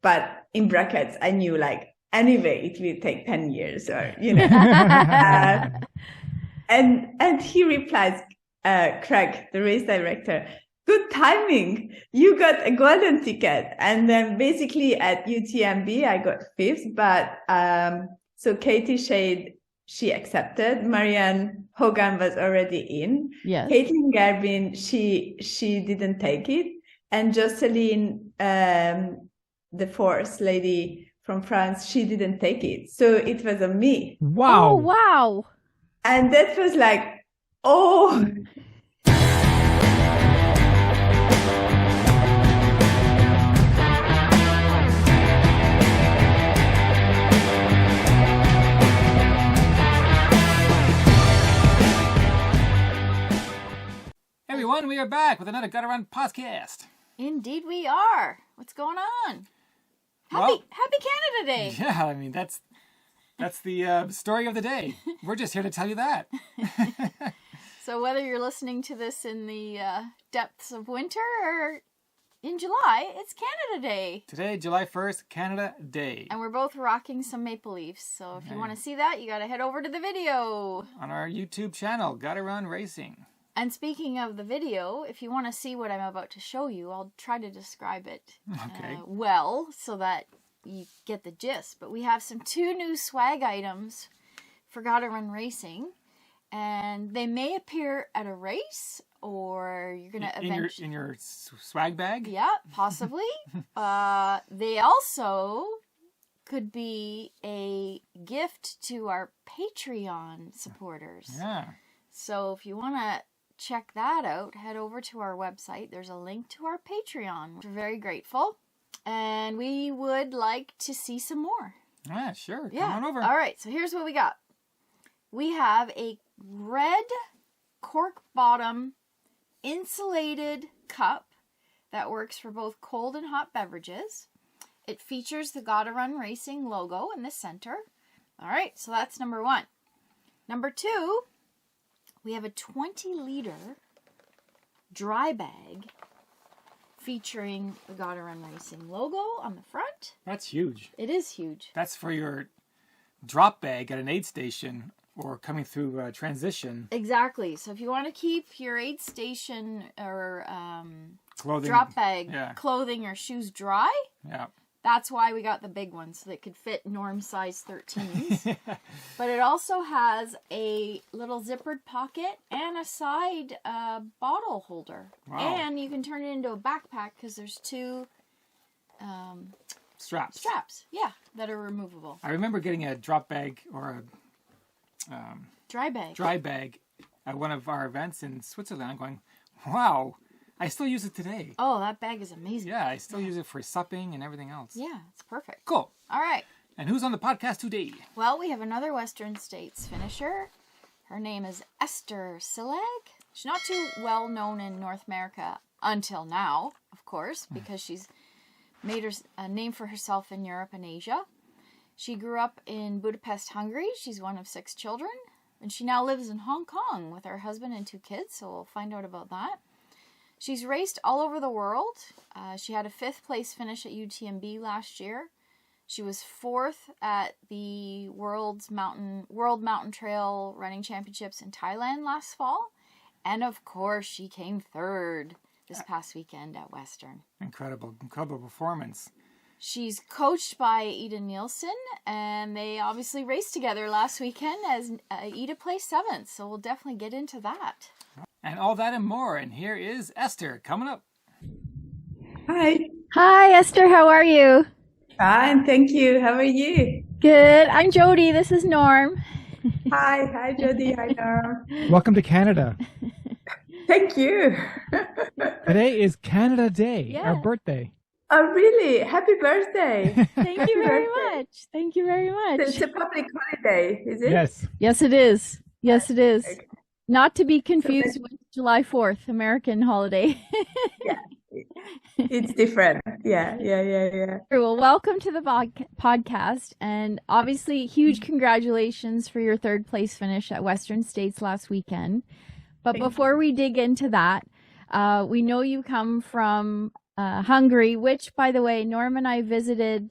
but in brackets, I knew like, anyway, it will take 10 years or, and he replies, Craig, the race director, good timing. You got a golden ticket. And then basically at UTMB, I got fifth, but, so Katie Shade, she accepted. Marianne Hogan was already in. Yes. Caitlin Garbin, she didn't take it. And Jocelyn, the fourth lady from France, she didn't take it. So it was a me. Wow. Oh, wow. And that was like, oh. Everyone, we are back with another Gotta Run podcast. Indeed we are. What's going on? Happy Canada Day. Yeah, I mean, that's the story of the day. We're just here to tell you that. So whether you're listening to this in the depths of winter or in July, it's Canada Day. Today, July 1st, Canada Day. And we're both rocking some maple leaves. So if you want to see that, you got to head over to the video. On our YouTube channel, Gotta Run Racing. And speaking of the video, if you want to see what I'm about to show you, I'll try to describe it well so that you get the gist. But we have two new swag items for Gotta Run Racing. And they may appear at a race, or you're going to eventually... In your swag bag? Yeah, possibly. They also could be a gift to our Patreon supporters. Yeah. So if you want to check that out, head over to our website. There's a link to our Patreon. We're very grateful, and we would like to see some more. Yeah, sure. Yeah. Come on over. All right, so here's what we got. We have a red cork bottom insulated cup that works for both cold and hot beverages. It features the Gotta Run Racing logo in the center. All right, so that's number one. Number two, we have a 20-liter dry bag featuring the Gotta Run Racing logo on the front. That's huge. It is huge. That's for your drop bag at an aid station or coming through a transition. Exactly. So if you want to keep your aid station or clothing, drop bag, clothing or shoes dry, that's why we got the big one, so that could fit norm size 13s. But it also has a little zippered pocket and a side bottle holder. Wow. And you can turn it into a backpack because there's two straps, that are removable. I remember getting a drop bag or a dry bag at one of our events in Switzerland. I'm going, wow, I still use it today. Oh, that bag is amazing. Yeah, I still use it for supping and everything else. Yeah, it's perfect. Cool. All right. And who's on the podcast today? Well, we have another Western States finisher. Her name is Eszter Csillag. She's not too well known in North America until now, of course, because she's made a name for herself in Europe and Asia. She grew up in Budapest, Hungary. She's one of 6 children. And she now lives in Hong Kong with her husband and 2 kids, so we'll find out about that. She's raced all over the world. She had a 5th place finish at UTMB last year. She was 4th at the World Mountain Trail Running Championships in Thailand last fall. And of course, she came 3rd this past weekend at Western. Incredible performance. She's coached by Ida Nielsen, and they obviously raced together last weekend as Ida placed 7th, so we'll definitely get into that. And all that and more, and here is Eszter coming up. Hi. Hi, Eszter, how are you? Fine, thank you. How are you? Good. I'm Jody. This is Norm. Hi, Jody. Hi, Norm. Welcome to Canada. Thank you. Today is Canada Day, our birthday. Oh, really? Happy birthday. Thank you very much. Thank you very much. It's a public holiday, is it? Yes. Yes, it is. Yes, it is. Okay. Not to be confused with July 4th, American holiday. Yeah. It's different. Yeah. Well, welcome to the podcast, and obviously huge congratulations for your 3rd place finish at Western States last weekend. But before we dig into that, we know you come from Hungary, which, by the way, Norm and I visited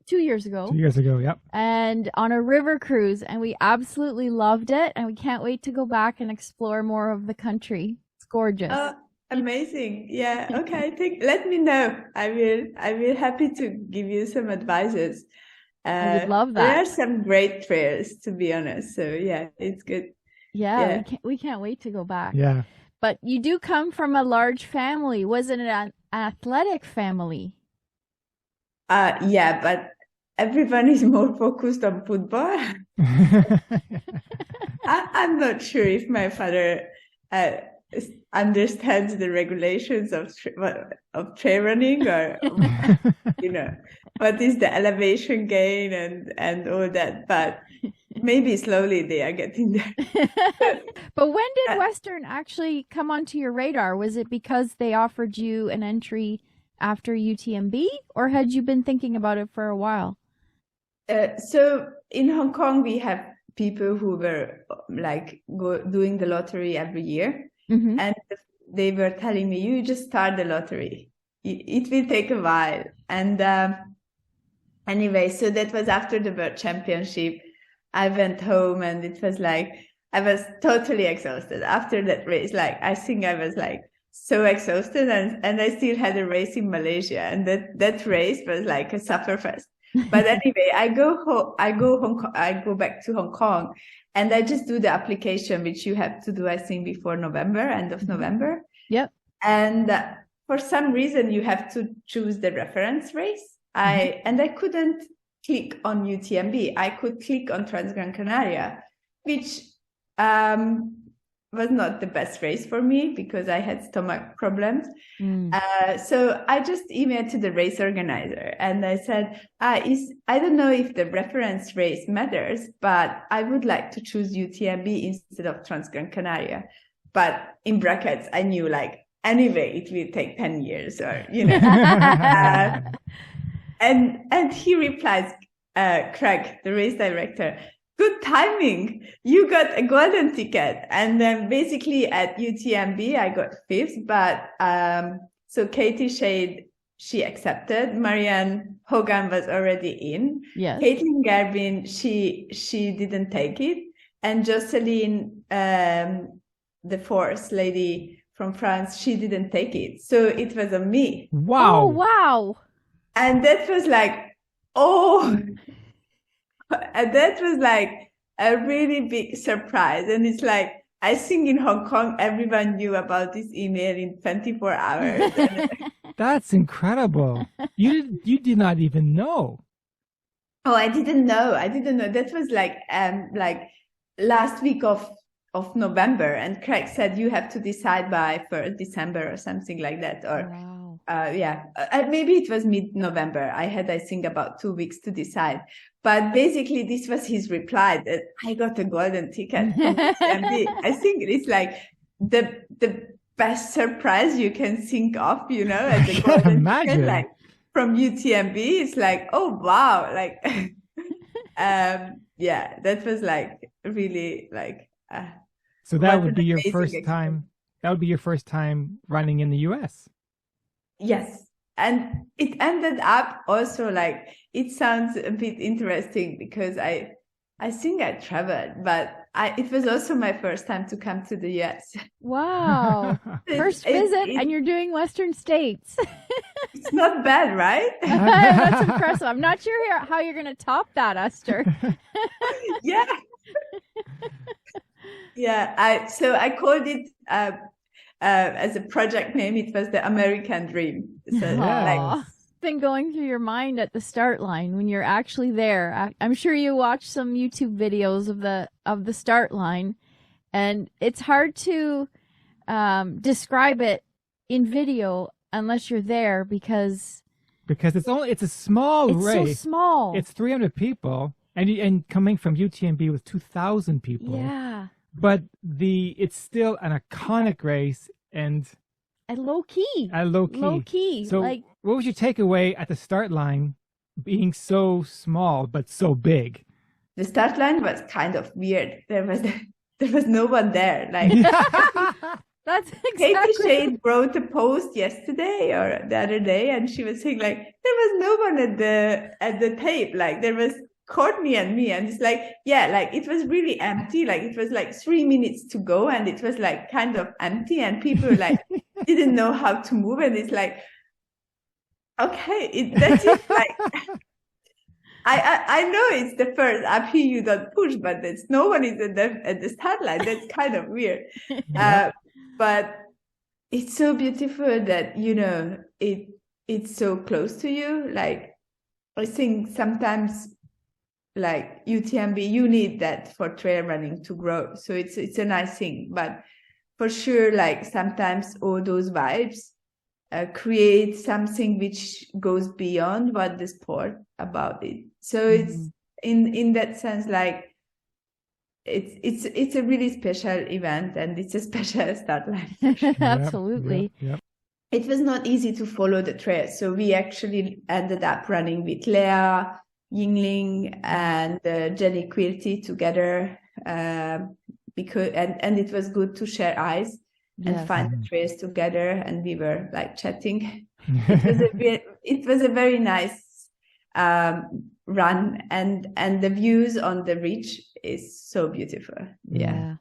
2 years ago. 2 years ago, yep. And on a river cruise, and we absolutely loved it, and we can't wait to go back and explore more of the country. It's gorgeous. Oh, amazing. Yeah. Okay. Let me know. I will happy to give you some advices. I would love that. There are some great trails, to be honest. So yeah, it's good. Yeah. We can't wait to go back. Yeah. But you do come from a large family. Was it an athletic family? Yeah, but everyone is more focused on football. I'm not sure if my father understands the regulations of trail running, or what is the elevation gain and all that. But maybe slowly they are getting there. But when did Western actually come onto your radar? Was it because they offered you an entry after UTMB, or had you been thinking about it for a while? So in Hong Kong, we have people who were doing the lottery every year. Mm-hmm. And they were telling me, you just start the lottery. It will take a while. And anyway, so that was after the World Championship. I went home and it was like, I was totally exhausted after that race. Like, I think I was like so exhausted, and I still had a race in Malaysia. And that race was like a sufferfest. But anyway, I go back to Hong Kong, and I just do the application, which you have to do, I think, before end of November. Yep. And for some reason, you have to choose the reference race. And I couldn't click on UTMB. I could click on Transgran Canaria, which was not the best race for me because I had stomach problems. So I just emailed to the race organizer and I said, I don't know if the reference race matters, but I would like to choose UTMB instead of Transgran Canaria. But in brackets, I knew anyway, it will take 10 years or, and he replies, Craig, the race director, good timing. You got a golden ticket. And then basically at UTMB, I got 5th, but so Katie Shade, she accepted. Marianne Hogan was already in. Yes. Caitlin Garbin, she didn't take it. And Jocelyn, the fourth lady from France, she didn't take it. So it was on me. Wow. Oh, wow. And that was and that was a really big surprise. And it's I think in Hong Kong, everyone knew about this email in 24 hours. That's incredible. You did not even know. Oh, I didn't know. That was last week of November. And Craig said, you have to decide by 1st December or something like that. Or wow. Maybe it was mid-November. I think, about 2 weeks to decide. But basically, this was his reply that I got a golden ticket from UTMB. I think it's the best surprise you can think of, as a golden ticket, from UTMB. It's oh, wow. That was really so that would be your first time. That would be your first time running in the US. Yes. And it ended up also it sounds a bit interesting because I think I traveled, but it was also my first time to come to the US. Wow. First visit and you're doing Western States. It's not bad, right? That's impressive. I'm not sure how you're going to top that, Eszter. Yeah. Yeah. So I called it as a project name. It was the American Dream. So been going through your mind at the start line when you're actually there. I'm sure you watched some YouTube videos of the start line, and it's hard to describe it in video unless you're there because it's a small race. It's so small. It's 300 people, and coming from UTMB with 2,000 people. Yeah. But it's still an iconic race and low key. Low key. So what was your takeaway at the start line being so small but so big? The start line was kind of weird. There was no one there. That's Katie exactly. Shade wrote a post yesterday or the other day, and she was saying like there was no one at the tape. Like there was Courtney and me, and it's like, yeah, like it was really empty. Like it was like 3 minutes to go, and it was like kind of empty, and people like didn't know how to move, and it's like, okay, that's it. Like I know it's the first uphill you don't push, but there's no one is at the start line. That's kind of weird. But it's so beautiful that, you know, it's so close to you. Like, I think sometimes like UTMB, you need that for trail running to grow. So it's a nice thing. But for sure, like sometimes all those vibes create something which goes beyond what the sport about it. So it's in that sense, like it's a really special event, and it's a special start line. Absolutely. Yep. It was not easy to follow the trail, so we actually ended up running with Leah Yingling and Jenny Quilty together, because and it was good to share eyes and find the trails together, and we were like chatting. It was a very nice run, and the views on the ridge is so beautiful. Yeah.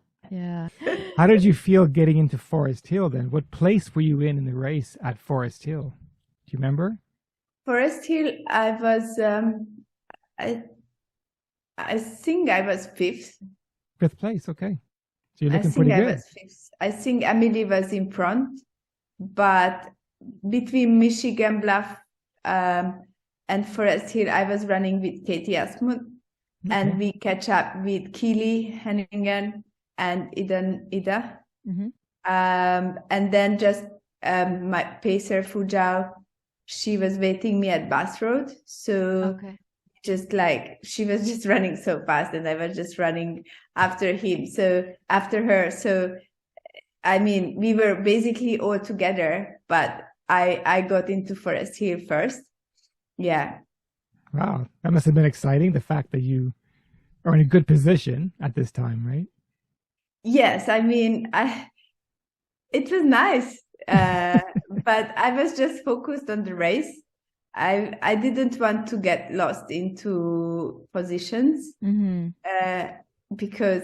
How did you feel getting into Forest Hill then? What place were you in the race at Forest Hill? Do you remember? Forest Hill, I was I think I was fifth. Fifth place, okay. So you're looking pretty good. I was fifth. I think Emily was in front, but between Michigan Bluff and Forest Hill, I was running with Katie Asmuth, and we catch up with Keely Henningen and Ida. And then just my pacer Fujao, she was waiting me at Bass Road. So just like she was just running so fast, and I was just running after her. So I mean, we were basically all together, but I got into Forest Hill first. Yeah. Wow, that must have been exciting. The fact that you are in a good position at this time, right? Yes, I mean, it was nice, but I was just focused on the race. I didn't want to get lost into positions because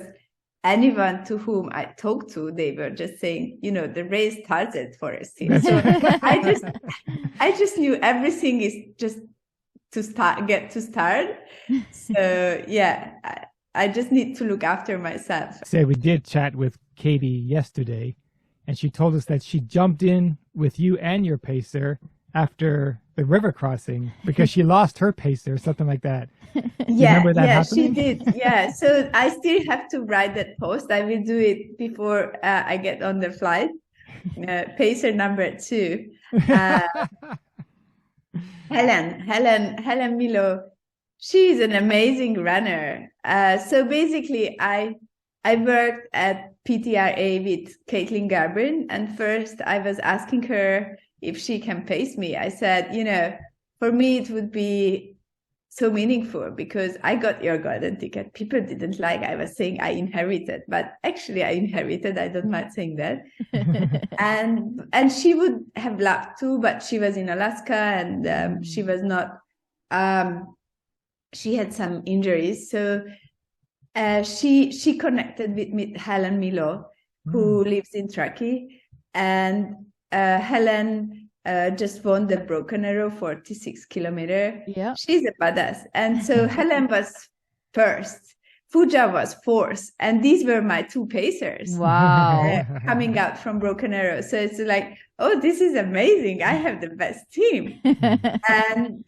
anyone to whom I talked to, they were just saying, you know, the race starts at Forest Hill. So I just knew everything is just to get to start. So yeah, I just need to look after myself. So we did chat with Katie yesterday, and she told us that she jumped in with you and your pacer after the river crossing because she lost her pacer, something like that. Yeah, she did. Yeah, so I still have to write that post. I will do it before I get on the flight. Pacer number 2. Helen Milo. She's an amazing runner. So basically, I worked at PTRA with Caitlin Garbin, and first I was asking her if she can pace me. I said, you know, for me it would be so meaningful because I got your golden ticket. People didn't like I was saying I inherited, but actually I inherited. I don't mind saying that. and she would have loved to, but she was in Alaska, and she was not. She had some injuries, so she connected with Helen Milo, who lives in Truckee, and Helen just won the Broken Arrow 46 kilometer. Yeah, she's a badass. And so Helen was first, Fuja was fourth, and these were my 2 pacers. Wow. Coming out from Broken Arrow. So it's like, oh, this is amazing. I have the best team. And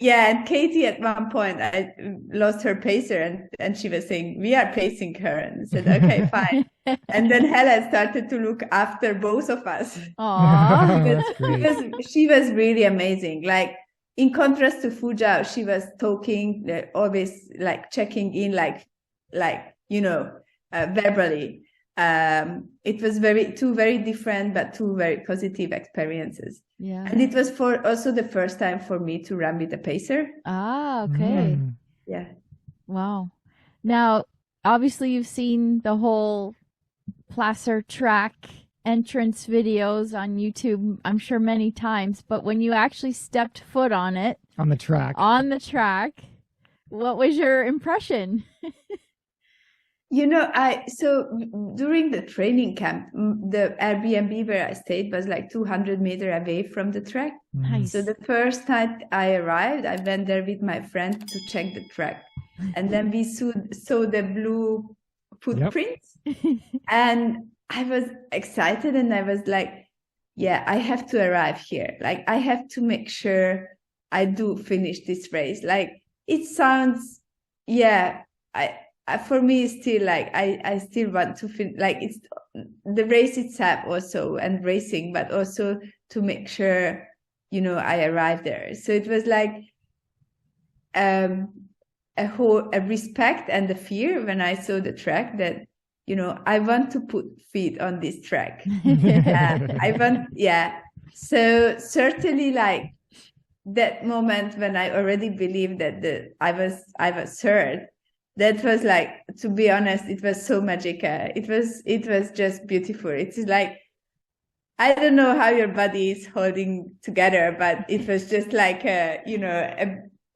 Katie at one point, I lost her pacer, and she was saying, we are pacing her. And I said, okay, fine. And then Helen started to look after both of us. She was really amazing. Like, in contrast to Fuja, she was talking, always like checking in, like you know, verbally. It was two very different but 2 very positive experiences. Yeah. And it was also the first time for me to run with a pacer. Ah, okay. Yeah. Wow. Now, obviously you've seen the whole Placer track entrance videos on YouTube, I'm sure many times, but when you actually stepped foot on it, On the track. What was your impression? So during the training camp, the Airbnb where I stayed was like 200 meters away from the track. Nice. So the first night I arrived, I went there with my friend to check the track. And then we saw the blue footprints. And I was excited and I was like, yeah, I have to arrive here. Like, I have to make sure I do finish this race. Like, it sounds, for me, it's still like, I still want to finish, like, it's the race itself also and racing, but also to make sure, I arrive there. So it was like a respect and a fear when I saw the track that, I want to put feet on this track. So certainly, like, that moment when I already believed that I was third, that was like, to be honest, it was so magical. It was just beautiful. It's like, I don't know how your body is holding together, but it was just like a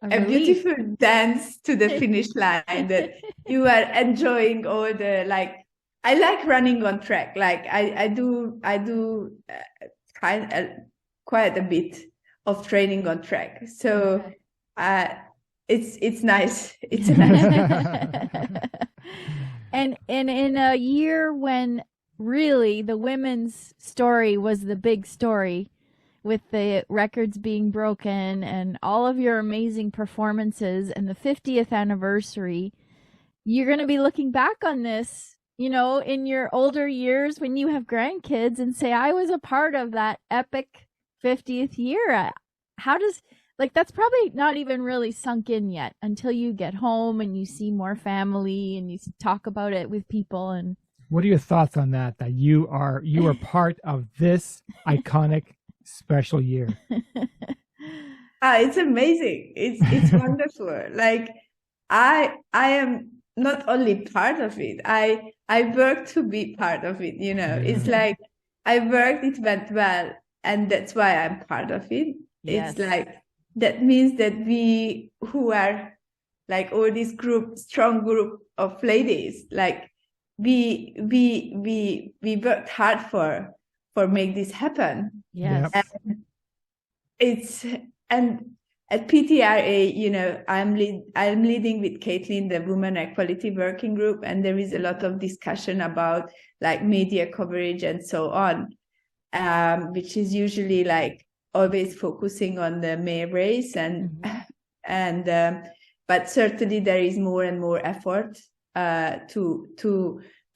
beautiful dance to the finish line that you are enjoying all the, like, I like running on track. Like I do quite a bit of training on track. So it's nice. It's a nice. And in a year when really the women's story was the big story, with the records being broken and all of your amazing performances and the 50th anniversary, you're going to be looking back on this, in your older years when you have grandkids and say, I was a part of that epic 50th year. How does, like, that's probably not even really sunk in yet until you get home and you see more family and you talk about it with people. And what are your thoughts on that you are part of this iconic special year? It's amazing. It's wonderful. Like, I am not only part of it, I work to be part of it. It's like I worked, it went well, and that's why I'm part of it. Yes. It's like, that means that we who are like all this strong group of ladies, like we worked hard for make this happen. Yes. And at PTRA, I'm leading with Caitlin the Women Equality Working Group, and there is a lot of discussion about like media coverage and so on, which is usually like always focusing on the male race, but certainly there is more and more effort to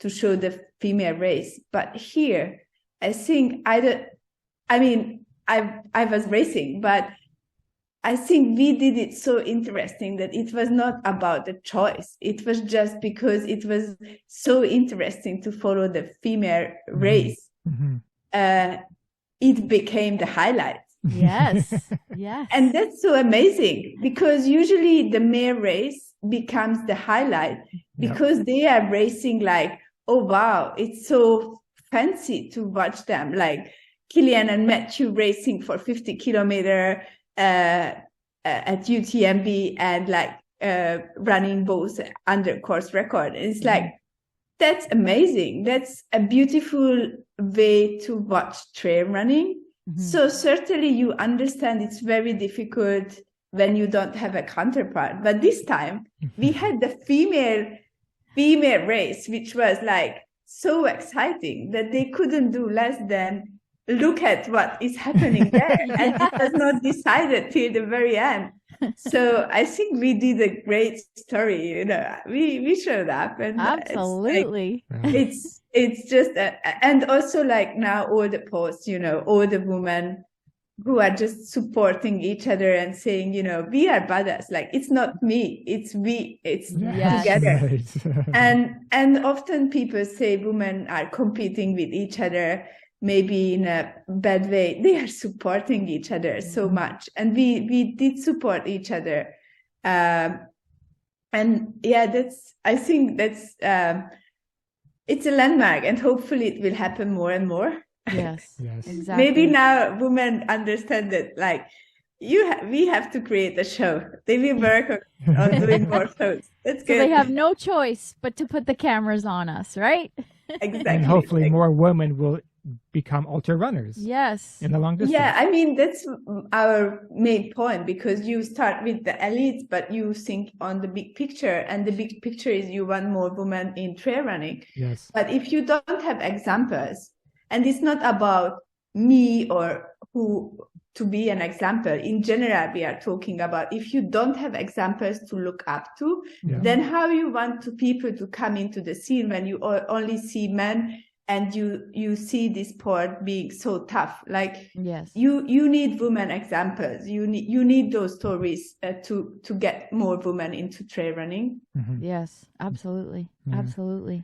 show the female race. But here, I think I was racing, but I think we did it so interesting that it was not about the choice. It was just because it was so interesting to follow the female race. It became the highlight. Yes. Yes. And that's so amazing, because usually the male race becomes the highlight because they are racing like, oh, wow, it's so fancy to watch them. Like Killian and Matthew racing for 50 kilometer at UTMB and like running both under course record. And it's like, that's amazing. That's a beautiful way to watch trail running. So certainly you understand it's very difficult when you don't have a counterpart. But this time we had the female race, which was like so exciting that they couldn't do less than look at what is happening there. And it was not decided till the very end. So I think we did a great story. We showed up, and absolutely, it's just and also like now all the posts, all the women who are just supporting each other and saying, we are badass. Like, it's not me, it's we, it's together. Right. And often people say women are competing with each other, maybe in a bad way. They are supporting each other so much. And we did support each other. And yeah, I think that's it's a landmark, and hopefully it will happen more and more. Yes. Yes. Exactly. Maybe now women understand that, like, we have to create a show. They will work on doing more shows. That's So good. they have no choice but to put the cameras on us, right? Exactly. And hopefully more women will become ultra runners Yes. in the long distance. Yeah, I mean, that's our main point, because you start with the elites, but you think on the big picture, and the big picture is you want more women in trail running. Yes. But if you don't have examples, and it's not about me or who to be an example, in general, we are talking about, if you don't have examples to look up to, then how you want to people to come into the scene when you only see men, and you see this sport being so tough. Like, Yes. you need women examples. You need those stories to get more women into trail running. Mm-hmm. Yes, absolutely. Yeah. Absolutely.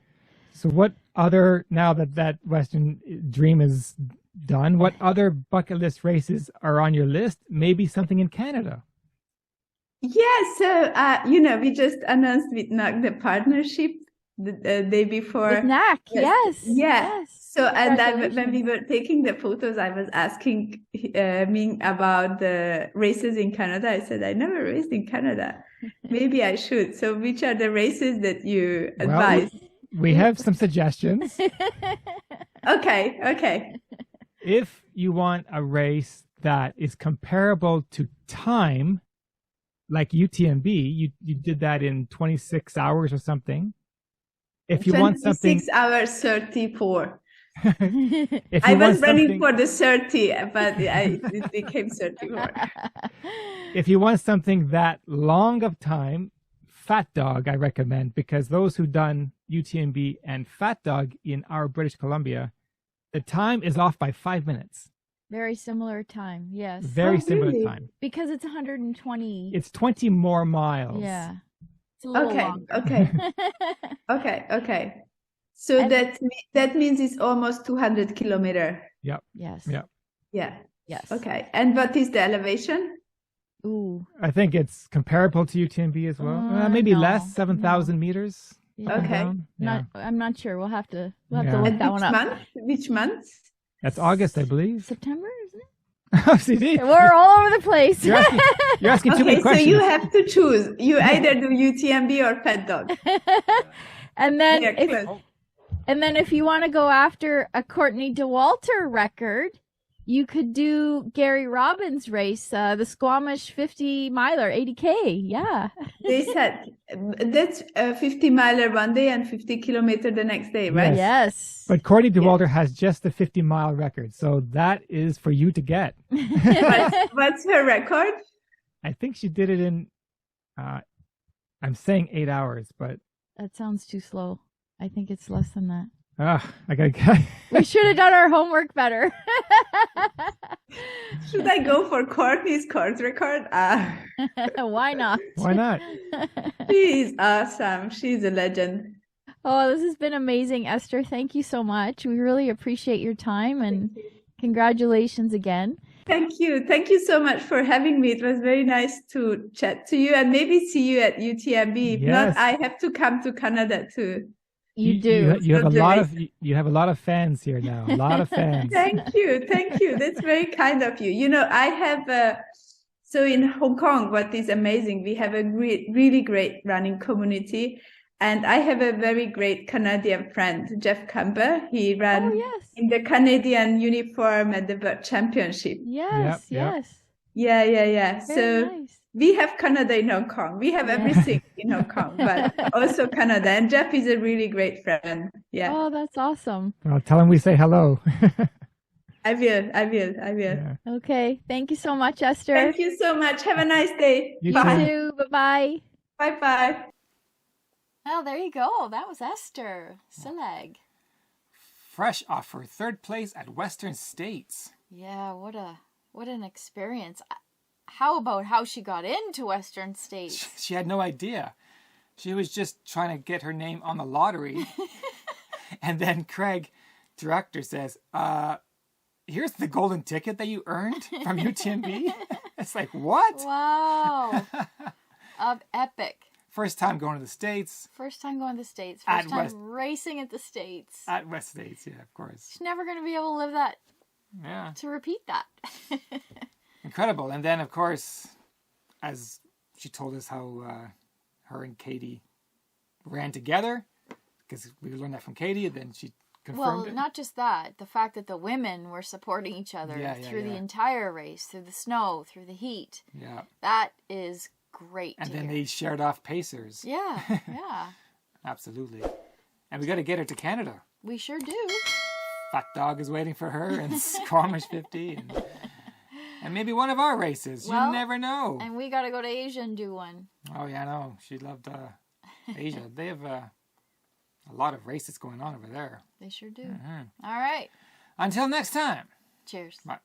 So what other, now that Western Dream is done, what other bucket list races are on your list? Maybe something in Canada. Yeah, so we just announced with NAC the partnership the day before. With NAC, yes. Yeah. Yes. So, and when we were taking the photos, I was asking Ming about the races in Canada. I said, I never raced in Canada. Maybe I should. So which are the races that you advise? We have some suggestions. Okay. If you want a race that is comparable to time, like UTMB, you did that in 26 hours or something. If you want something 6 hours 34. if I you want was running something- for the 30, but it became 34. If you want something that long of time, Fat Dog I recommend, because those who done UTMB and Fat Dog in our British Columbia, the time is off by 5 minutes. Very similar time, yes. Very similar really? time. Because it's 120. It's 20 more miles. Yeah. It's a little longer. Okay. So And- that means it's almost 200 kilometer. Yep. Yes. Yeah. Yeah. Yes. Okay. And what is the elevation? Ooh. I think it's comparable to UTMB as well. Maybe no, less, 7,000 meters. Yeah. up and Okay. down. Yeah. I'm not sure. We'll have to Yeah. look And that one up. Which month? That's August, I believe. September, isn't it? Oh, see, We're all over the place. you're asking too Okay, many so questions. you have to choose. You either do UTMB or Fat Dog. and then Yeah, close. if you want to go after a Courtney DeWalter record, you could do Gary Robbins' race, the Squamish 50 miler, 80K. Yeah. They said that's a 50 miler one day and 50 kilometer the next day, right? Yes. But Courtney DeWalter has just the 50-mile record, so that is for you to get. What's her record? I think she did it in, I'm saying 8 hours, but That sounds too slow. I think it's less than that. I gotta. We should have done our homework better. Should I go for Courtney's course record? Why not? Why not? She's awesome. She's a legend. Oh, this has been amazing, Esther. Thank you so much. We really appreciate your time, and congratulations again. Thank you. Thank you so much for having me. It was very nice to chat to you and maybe see you at UTMB. If Yes. not, I have to come to Canada too. You do. You have a So lot nice. of you have a lot of fans here now. A lot of fans. Thank you. Thank you. That's very kind of you. You know, I have so in Hong Kong, what is amazing, we have a really great running community. And I have a very great Canadian friend, Jeff Camber. He ran Oh, yes. in the Canadian uniform at the World Championship. Yes, Yep. yes. Yeah. Very So nice. we have Canada in Hong Kong. We have everything in Hong Kong, but also Canada. And Jeff is a really great friend. Yeah, Oh, that's awesome. Well, tell him we say hello. I will. Yeah. Okay. Thank you so much, Esther. Thank you so much. Have a nice day. You You Bye. too. Bye-bye. Bye. Well, there you go. That was Eszter Csillag. Fresh off her third place at Western States. Yeah, what an experience. How about how she got into Western States? She had no idea. She was just trying to get her name on the lottery. And then Craig, director, says, here's the golden ticket that you earned from UTMB. It's like, what? Wow. Epic. First time going to the States. First time going to the States. At First time West- racing at the States. At West States, yeah, of course. She's never going to be able to live that, Yeah. to repeat that. Incredible. And then, of course, as she told us how her and Katie ran together, because we learned that from Katie, and then she confirmed Well, it. not just that. The fact that the women were supporting each other through the entire race, through the snow, through the heat. Yeah. That is great And to then hear. they shared off pacers. Yeah, yeah. Absolutely. And we got to get her to Canada. We sure do. Fat Dog is waiting for her, and Squamish 50, and maybe one of our races. Well, you never know. And we got to go to Asia and do one. Oh, yeah, I know. She loved Asia. They have a lot of races going on over there. They sure do. Mm-hmm. All right. Until next time. Cheers. Bye.